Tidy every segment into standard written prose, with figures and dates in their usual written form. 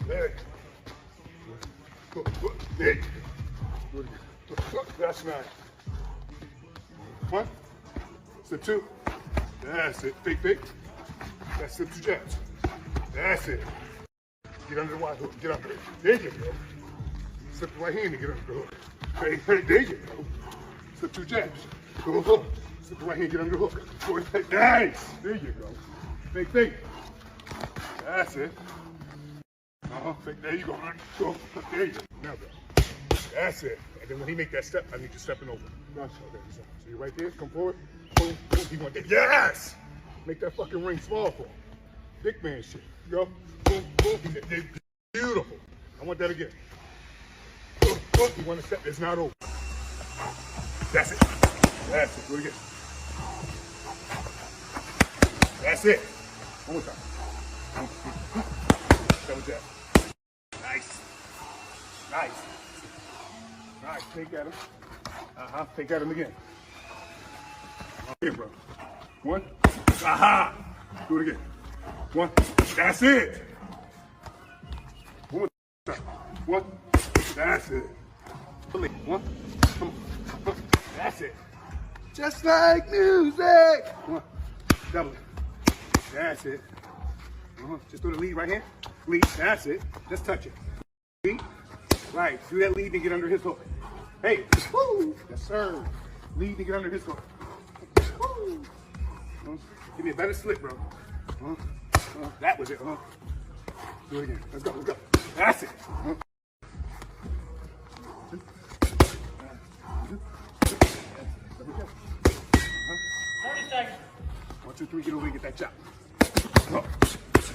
There. There. That's nice. 1, slip 2. That's it. Fake. That's slip 2 jabs. That's it. Get under the wide hook. Get under it. There you go. Slip the right hand and get under the hook. Hey, there you go. Slip 2 jabs. Go hook. Slip the right hand, get under the hook. Go ahead. Nice. There you go. Fake. That's it. Fake. There you go. Go. There you go. Now go. That's it. And then when he make that step, I need you stepping over. Gotcha. Okay. So you're right there. Come forward. Boom. Boom. He want that. Yes. Make that fucking ring small for him. Big man shit. Go. Boom. Boom. They're beautiful. I want that again. Boom. Boom. You want to step? It's not over. That's it. That's it. Do it again. That's it. One more time. Double jab. Nice. Take at him. Take at him again. Here, bro. 1. Do it again. 1. That's it. One more time. 1. That's it. 1. Come on. That's it. Just like music. 1. Double it. That's it. Just do the lead right here. Lead. That's it. Just touch it. Lead. Right. Do that lead and get under his hook. Hey. Woo. Yes, sir. Lead and get under his hook. Woo. Give me a better slip, bro. That was it. Do it again. Let's go. That's it. 30 seconds. 1, 2, 3, get over and get that chop.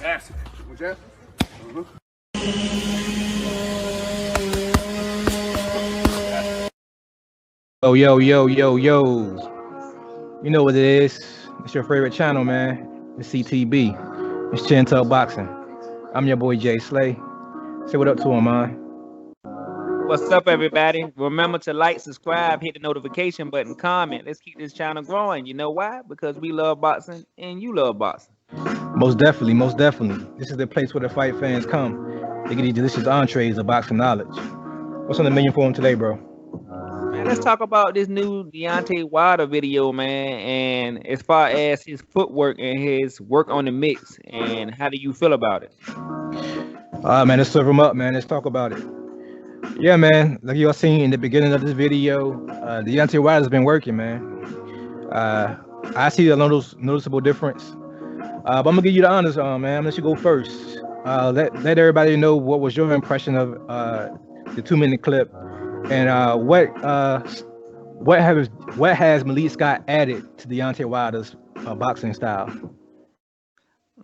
That's it. One jab. Yo. You know what it is. It's your favorite channel, man. It's CTB. It's Chin Tuck Boxing. I'm your boy Jay Slay. Say what up to him, man. What's up, everybody? Remember to like, subscribe, hit the notification button, comment. Let's keep this channel growing. You know why? Because we love boxing and you love boxing. Most definitely. This is the place where the fight fans come. They get these delicious entrees of boxing knowledge. What's on the menu for him today, bro? Man, let's talk about this new Deontay Wilder video, man. And as far as his footwork and his work on the mix, and how do you feel about it? Man, let's serve him up, man. Let's talk about it. Yeah, man. Like you all seen in the beginning of this video, Deontay Wilder's been working, man. I see a noticeable difference. But I'm gonna give you the honors, man. I'm gonna let you go first. Let everybody know what was your impression of the 2-minute clip, and what has Malik Scott added to Deontay Wilder's boxing style?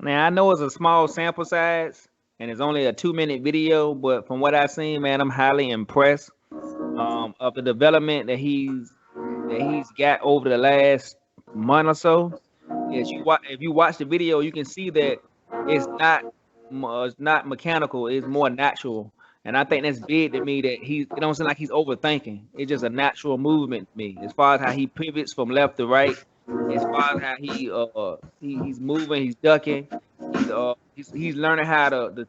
Now I know it's a small sample size and it's only a 2-minute video, but from what I've seen, man, I'm highly impressed of the development that he's got over the last month or so. If you watch the video, you can see that it's not mechanical, it's more natural. And I think that's big to me, that it don't seem like he's overthinking. It's just a natural movement to me. As far as how he pivots from left to right, as far as how he's moving, he's ducking, he's learning how to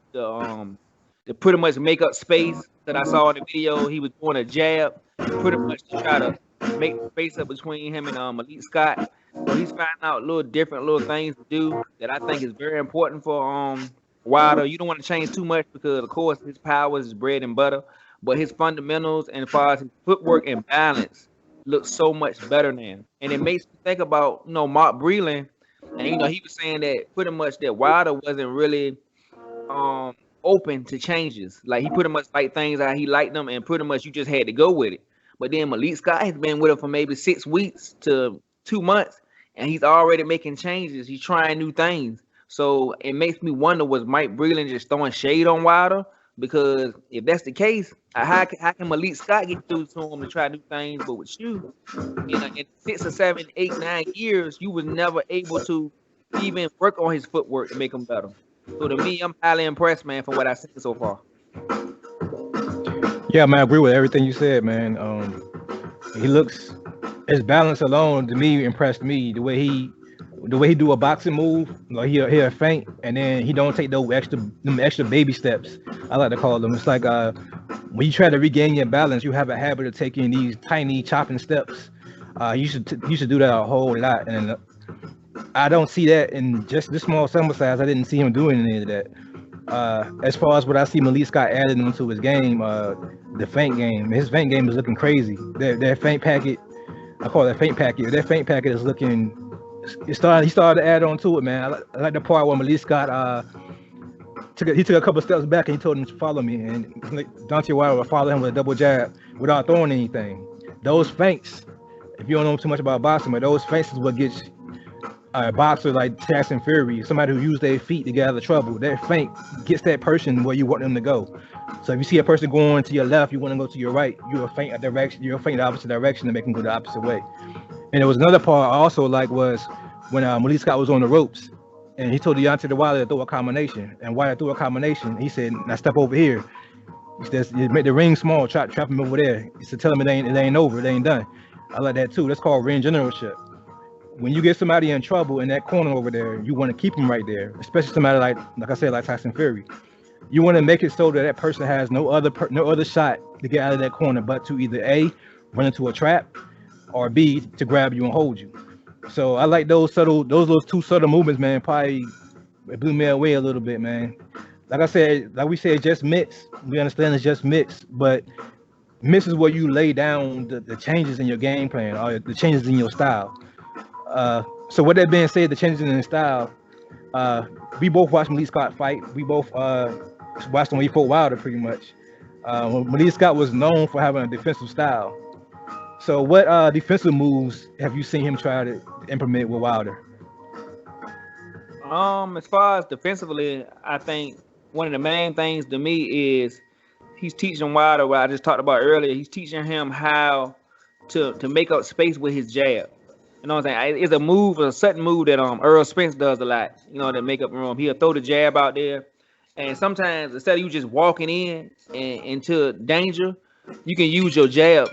pretty much make up space. That I saw in the video, he was doing a jab, pretty much to try to make space up between him and Malik Scott. So he's finding out little things to do that I think is very important for Wilder. You don't want to change too much because, of course, his power is bread and butter, but his fundamentals and as far as his footwork and balance look so much better now. And it makes me think about, Mark Breland, and he was saying that pretty much that Wilder wasn't really open to changes. Like, he pretty much liked things how he liked them, and pretty much you just had to go with it. But then Malik Scott has been with him for maybe 6 weeks to 2 months, and he's already making changes. He's trying new things. So it makes me wonder, was Mike Breland just throwing shade on Wilder? Because if that's the case, how can Malik Scott get through to him to try new things? But with you, in 6 or 7, 8, 9 years, you was never able to even work on his footwork to make him better. So to me, I'm highly impressed, man, from what I've seen so far. Yeah, man, I agree with everything you said, man. His balance alone, to me, impressed me. The way he the way he do a boxing move, like he'll feint, and then he don't take those extra baby steps. I like to call them. It's like when you try to regain your balance, you have a habit of taking these tiny chopping steps. You should do that a whole lot, and I don't see that in just this small sample size. I didn't see him doing any of that. As far as what I see Malik Scott adding into his game, the feint game, his feint game is looking crazy. That feint packet, I call it feint packet. That feint packet is looking. He started to add on to it, man. I like the part where Malik Scott took a couple steps back and he told him to follow me, and Deontay Wilder would follow him with a double jab without throwing anything. Those feints, if you don't know too much about boxing, but those feints is what gets a boxer like Tyson Fury, somebody who used their feet to get out of trouble. That feint gets that person where you want them to go. So if you see a person going to your left, you want to go to your right. You'll feint a direction. You'll feint the opposite direction to make them go the opposite way. And there was another part I also like was when Malik Scott was on the ropes, and he told Deontay Wilder to throw a combination. And Wilder threw a combination. He said, "Now step over here." He says, "You make the ring small. Trap him over there." He said, "Tell him it ain't over. It ain't done." I like that too. That's called ring generalship. When you get somebody in trouble in that corner over there, you want to keep them right there, especially somebody like I said, like Tyson Fury. You want to make it so that that person has no other shot to get out of that corner, but to either A, run into a trap, or B, to grab you and hold you. So I like those little two subtle movements, man. Probably it blew me away a little bit, man. Like I said, like we said, just mix. We understand it's just mix, but mix is where you lay down the changes in your game plan or the changes in your style. So with that being said, the changes in the style, we both watched Malik Scott fight. We both watched him when he fought Wilder pretty much. Malik Scott was known for having a defensive style. So what defensive moves have you seen him try to implement with Wilder? As far as defensively, I think one of the main things to me is he's teaching Wilder what I just talked about earlier. He's teaching him how to make up space with his jab. You know what I'm saying? It's a sudden move that Earl Spence does a lot. You know, to make up room. He'll throw the jab out there, and sometimes instead of you just walking into danger, you can use your jab.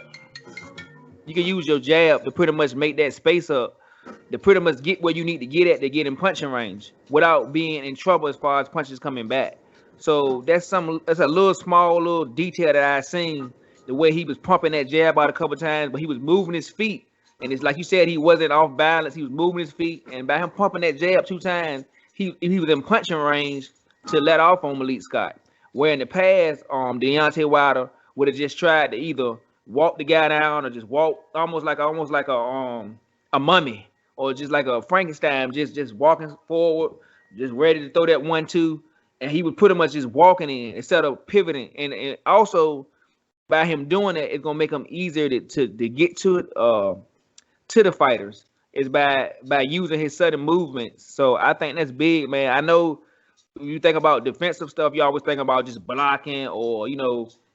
You can use your jab to pretty much make that space up, to pretty much get where you need to get at to get in punching range without being in trouble as far as punches coming back. So that's a little detail that I seen, the way he was pumping that jab out a couple times, but he was moving his feet. And it's like you said, he wasn't off balance. He was moving his feet. And by him pumping that jab 2 times, he was in punching range to let off on Malik Scott. Where in the past, Deontay Wilder would have just tried to either walk the guy down or just walk almost like a mummy, or just like a Frankenstein, just walking forward, just ready to throw that 1-2. And he would pretty much just walking in instead of pivoting. And also by him doing that, it's gonna make him easier to get to it. To the fighters is by using his sudden movements. So I think that's big, man. I know when you think about defensive stuff, you always think about just blocking or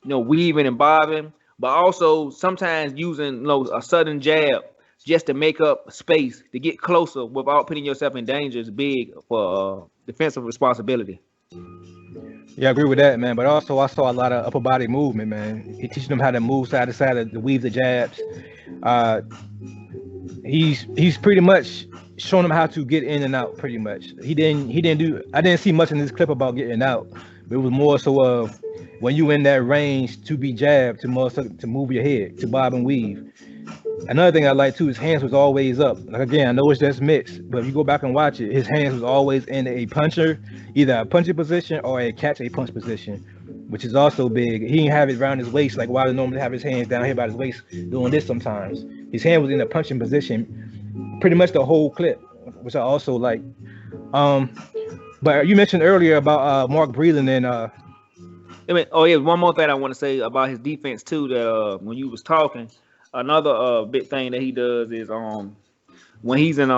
weaving and bobbing, but also sometimes using a sudden jab just to make up space to get closer without putting yourself in danger is big for defensive responsibility. Yeah, I agree with that, man. But also, I saw a lot of upper body movement, man. He teaching them how to move side to side, to weave the jabs. He's pretty much showing them how to get in and out. Pretty much, I didn't see much in this clip about getting out, but it was more so of when you in that range to be jabbed, to move your head, to bob and weave. Another thing I like too, his hands was always up. Like again, I know it's just mixed, but if you go back and watch it, his hands was always in a puncher, either a punching position or a catch a punch position, which is also big. He didn't have it around his waist like Wilder normally have his hands down here by his waist doing this sometimes. His hand was in a punching position pretty much the whole clip, which I also like. But you mentioned earlier about Mark Breland and one more thing I want to say about his defense too, that when you was talking, another big thing that he does is when he's in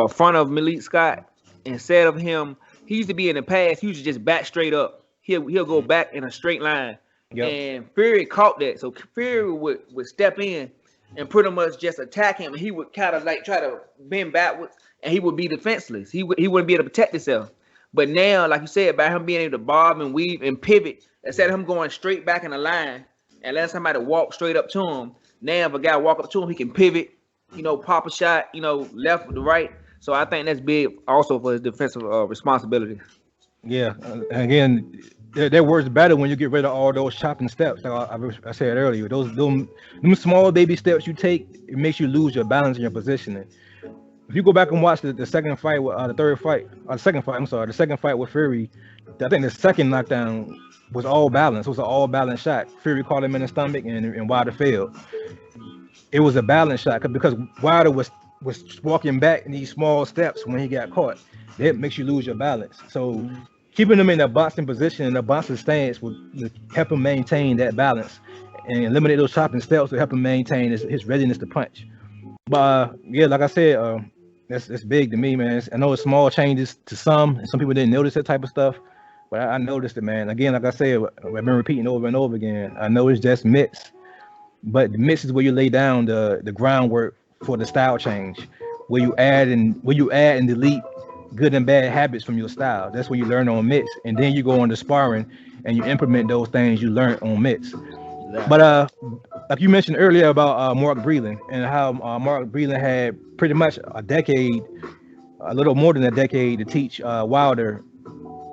front of Malik Scott, instead of him, he used to be in the past, he used to just back straight up. He'll go back in a straight line. Yep. And Fury caught that. So Fury would step in and pretty much just attack him. He would kind of like try to bend backwards and he would be defenseless. He wouldn't be able to protect himself. But now, like you said, by him being able to bob and weave and pivot, instead of him going straight back in the line and letting somebody walk straight up to him, now if a guy walk up to him, he can pivot, pop a shot, left to right. So I think that's big also for his defensive responsibility. Yeah, and again, that works better when you get rid of all those chopping steps. Like I said earlier, them small baby steps you take, it makes you lose your balance and your positioning. If you go back and watch the second fight, the third fight, or the second fight, I'm sorry, the second fight with Fury, I think the second knockdown was all balance. It was an all balance shot. Fury caught him in the stomach, and Wilder failed. It was a balance shot because Wilder was walking back in these small steps when he got caught. That makes you lose your balance. So keeping him in a boxing position and a boxing stance would help him maintain that balance and eliminate those chopping steps to help him maintain his readiness to punch. But yeah, like I said, that's big to me, man. I know it's small changes to some, and some people didn't notice that type of stuff, but I noticed it, man. Again, like I said, I've been repeating over and over again. I know it's just mitts, but the mitts is where you lay down the groundwork for the style change, where you add and delete good and bad habits from your style. That's where you learn on mitts, and then you go on to sparring and you implement those things you learned on mitts. But like you mentioned earlier about Mark Breland and how Mark Breland had pretty much a decade, a little more than a decade, to teach Wilder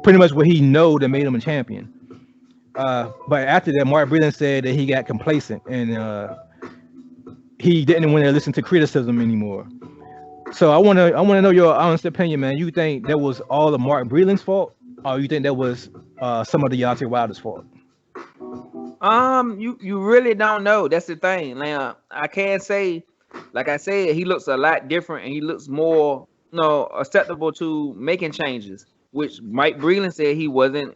pretty much what he know that made him a champion. But after that, Mark Breland said that he got complacent and he didn't want to listen to criticism anymore. So I want to know your honest opinion, man. You think that was all of Mark Breland's fault, or you think that was some of Deontay Wilder's fault? You really don't know. That's the thing. Now, I can't say, like I said, he looks a lot different and he looks more, acceptable to making changes, which Mike Breland said he wasn't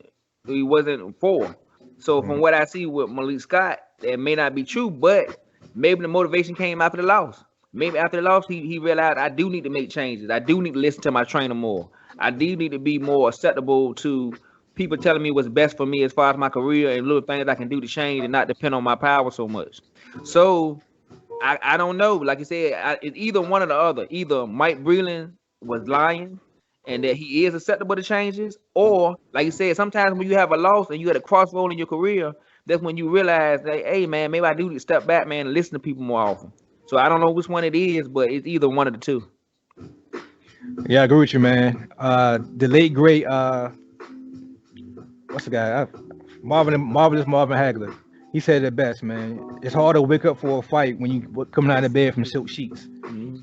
for. So from what I see with Malik Scott, that may not be true, but maybe the motivation came after the loss. Maybe after the loss, he realized I do need to make changes. I do need to listen to my trainer more. I do need to be more acceptable to people telling me what's best for me as far as my career and little things I can do to change and not depend on my power so much. So I don't know. Like you said, it's either one or the other. Either Mike Breland was lying and that he is acceptable to changes, or like you said, sometimes when you have a loss and you had a crossroad in your career, that's when you realize that, hey man, maybe I do need to step back, man, and listen to people more often. So I don't know which one it is, but it's either one of the two. Yeah, I agree with you, man. The late great what's the guy? Marvelous Marvin Hagler. He said it best, man. It's hard to wake up for a fight when you coming out of bed from silk sheets. Mm-hmm.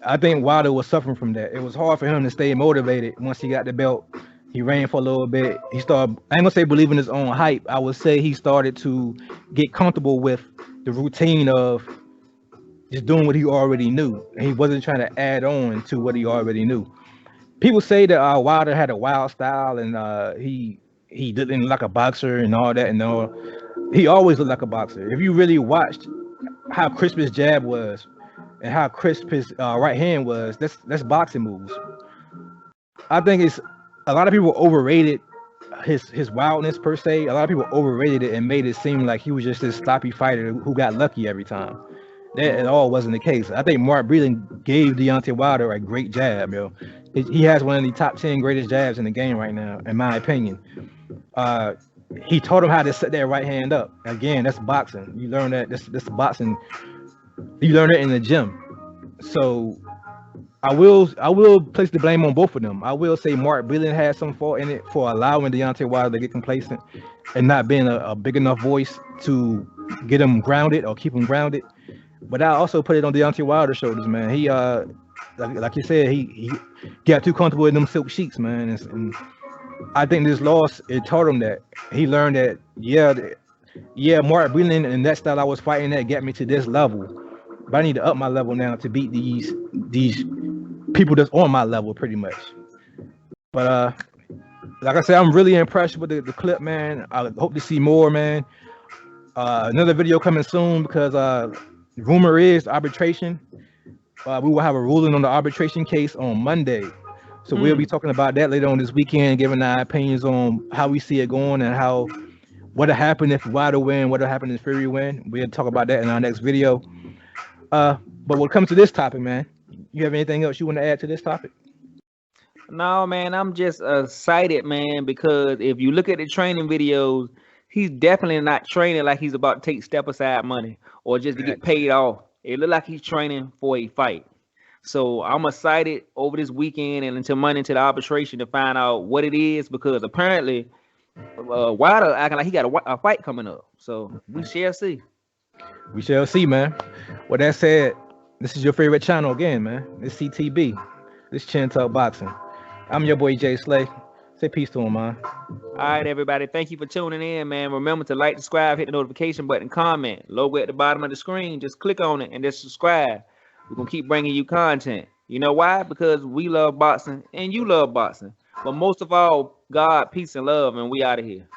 I think Wilder was suffering from that. It was hard for him to stay motivated once he got the belt. He ran for a little bit. He started, I ain't gonna say believing his own hype. I would say he started to get comfortable with the routine of just doing what he already knew. And he wasn't trying to add on to what he already knew. People say that Wilder had a wild style and he didn't look like a boxer and all that and all. He always looked like a boxer. If you really watched how crisp his jab was and how crisp his right hand was, that's boxing moves. I think it's a lot of people overrated his wildness per se. A lot of people overrated it and made it seem like he was just this sloppy fighter who got lucky every time. That at all wasn't the case. I think Mark Breland gave Deontay Wilder a great jab, yo. He has one of the top 10 greatest jabs in the game right now, in my opinion. He taught him how to set that right hand up. Again, that's boxing. You learn that. This boxing. You learn it in the gym. So I will place the blame on both of them. I will say Mark Breland had some fault in it for allowing Deontay Wilder to get complacent and not being a big enough voice to get him grounded or keep him grounded. But I also put it on Deontay Wilder's shoulders, man. He like you said, he got too comfortable in them silk sheets, man. And I think this loss, it taught him that. He learned that, yeah, Mark Breland and that style I was fighting at got me to this level. But I need to up my level now to beat these people that's on my level, pretty much. But like I said, I'm really impressed with the clip, man. I hope to see more, man. Another video coming soon because rumor is arbitration. We will have a ruling on the arbitration case on Monday. So we'll be talking about that later on this weekend, giving our opinions on how we see it going and what'll happen if Wilder win, what'll happen if Fury win. We'll talk about that in our next video. But when it comes to this topic, man, you have anything else you want to add to this topic? No, man, I'm just excited, man, because if you look at the training videos, he's definitely not training like he's about to take step aside money or just to get paid off. It looked like he's training for a fight. So I'm excited over this weekend and until Monday into the arbitration to find out what it is, because apparently Wilder acting like he got a fight coming up. So we shall see. We shall see, man. With that said, this is your favorite channel again, man. It's CTB. This Chin Talk Boxing. I'm your boy Jay Slay. Say peace to him, man. All right, everybody. Thank you for tuning in, man. Remember to like, subscribe, hit the notification button, comment. Logo at the bottom of the screen. Just click on it and just subscribe. We're going to keep bringing you content. You know why? Because we love boxing and you love boxing. But most of all, God, peace, and love, and we out of here.